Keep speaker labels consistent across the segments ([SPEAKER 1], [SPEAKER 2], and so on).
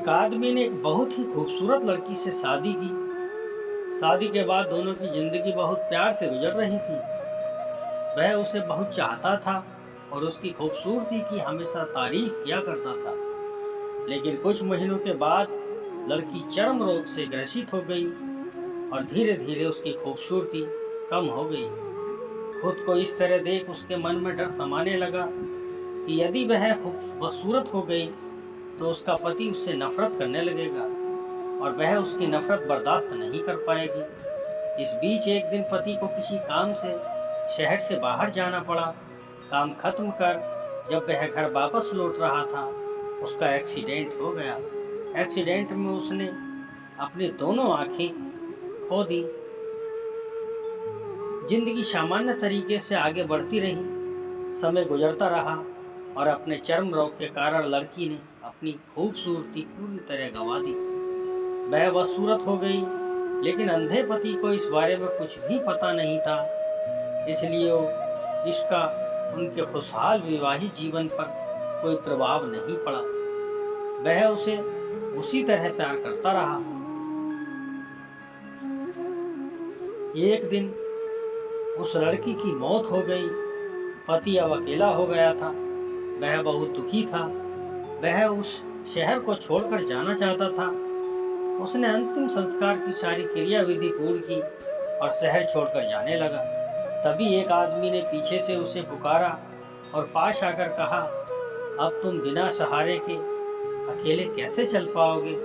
[SPEAKER 1] एक आदमी ने एक बहुत ही खूबसूरत लड़की से शादी की। शादी के बाद दोनों की जिंदगी बहुत प्यार से गुजर रही थी। वह उसे बहुत चाहता था और उसकी खूबसूरती की हमेशा तारीफ किया करता था। लेकिन कुछ महीनों के बाद लड़की चर्म रोग से ग्रसित हो गई और धीरे धीरे उसकी खूबसूरती कम हो गई। खुद को इस तरह देख उसके मन में डर समाने लगा कि यदि वह खूबसूरत हो गई तो उसका पति उससे नफरत करने लगेगा और वह उसकी नफरत बर्दाश्त नहीं कर पाएगी। इस बीच एक दिन पति को किसी काम से शहर से बाहर जाना पड़ा। काम खत्म कर जब वह घर वापस लौट रहा था, उसका एक्सीडेंट हो गया। एक्सीडेंट में उसने अपनी दोनों आंखें खो दी। जिंदगी सामान्य तरीके से आगे बढ़ती रही। समय गुजरता रहा और अपने चर्म रोग के कारण लड़की ने अपनी खूबसूरती पूरी तरह गंवा दी। वह बदसूरत हो गई, लेकिन अंधे पति को इस बारे में कुछ भी पता नहीं था। इसलिए इसका उनके खुशहाल वैवाहिक जीवन पर कोई प्रभाव नहीं पड़ा। वह उसे उसी तरह प्यार करता रहा। एक दिन उस लड़की की मौत हो गई। पति अब अकेला हो गया था। वह बहुत दुखी था। वह उस शहर को छोड़कर जाना चाहता था। उसने अंतिम संस्कार की सारी क्रियाविधि पूर्ण की और शहर छोड़कर जाने लगा। तभी एक आदमी ने पीछे से उसे पुकारा और पास आकर कहा, अब तुम बिना सहारे के अकेले कैसे चल पाओगे?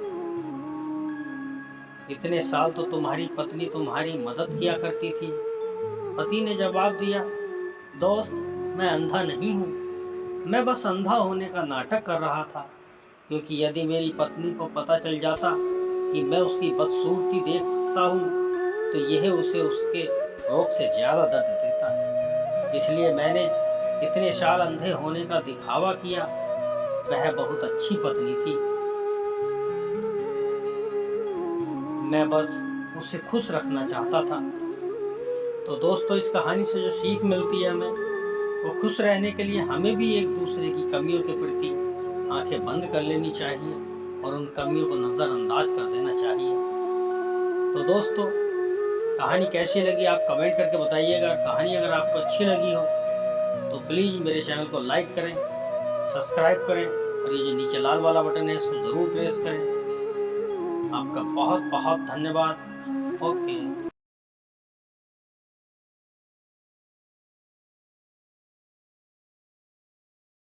[SPEAKER 1] इतने साल तो तुम्हारी पत्नी तुम्हारी मदद किया करती थी। पति ने जवाब दिया, दोस्त, मैं अंधा नहीं हूँ। मैं बस अंधा होने का नाटक कर रहा था, क्योंकि यदि मेरी पत्नी को पता चल जाता कि मैं उसकी बदसूरती देख सकता हूँ तो यह उसे उसके रोग से ज़्यादा दर्द देता। इसलिए मैंने इतने साल अंधे होने का दिखावा किया। वह बहुत अच्छी पत्नी थी। मैं बस उसे खुश रखना चाहता था। तो दोस्तों, इस कहानी से जो सीख मिलती है हमें, वो खुश रहने के लिए हमें भी एक दूसरे की कमियों के प्रति आंखें बंद कर लेनी चाहिए और उन कमियों को नज़रअंदाज कर देना चाहिए। तो दोस्तों, कहानी कैसी लगी आप कमेंट करके बताइएगा। कहानी अगर आपको अच्छी लगी हो तो प्लीज़ मेरे चैनल को लाइक करें, सब्सक्राइब करें और ये जो नीचे लाल वाला बटन है इसको ज़रूर प्रेस करें। आपका बहुत बहुत धन्यवाद। ओके।